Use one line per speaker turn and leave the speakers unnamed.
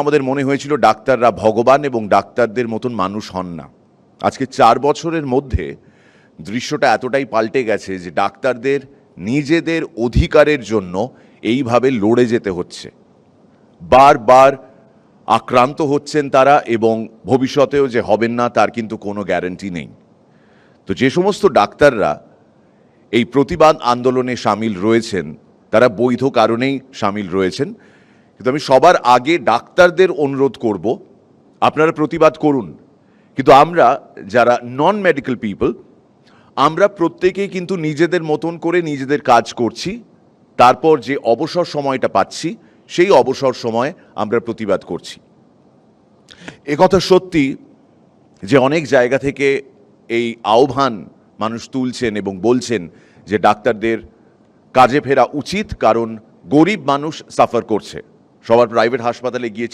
আমাদের মনে হয়েছিল ডাক্তাররা ভগবান এবং ডাক্তারদের মতন মানুষ হন না। আজকে 4 বছরের মধ্যে দৃশ্যটা এতটাই পাল্টে গেছে যে ডাক্তারদের নিজেদের অধিকারের জন্য এইভাবে লড়ে যেতে হচ্ছে। বারবার আক্রান্ত হচ্ছেন তারা এবং ভবিষ্যতেও যে হবেন না তার কিন্তু কোনো গ্যারান্টি নেই। তো যে সমস্ত ডাক্তাররা এই প্রতিবাদ আন্দোলনে সামিল রয়েছেন তারা বৈধ কারণেই সামিল রয়েছেন। কিন্তু আমি সবার আগে ডাক্তারদের অনুরোধ করব, আপনারা প্রতিবাদ করুন, কিন্তু আমরা যারা নন মেডিকেল পিপল আমরা প্রত্যেকেই কিন্তু নিজেদের মতন করে নিজেদের কাজ করছি। তারপর যে অবসর সময়টা পাচ্ছি সেই অবসর সময় আমরা প্রতিবাদ করছি। একথা সত্যি যে অনেক জায়গা থেকে এই আহ্বান মানুষ তুলছেন এবং বলছেন যে ডাক্তারদের কাজে ফেরা উচিত, কারণ গরিব মানুষ সাফার করছে। সবার প্রাইভেট হাসপাতালে গিয়ে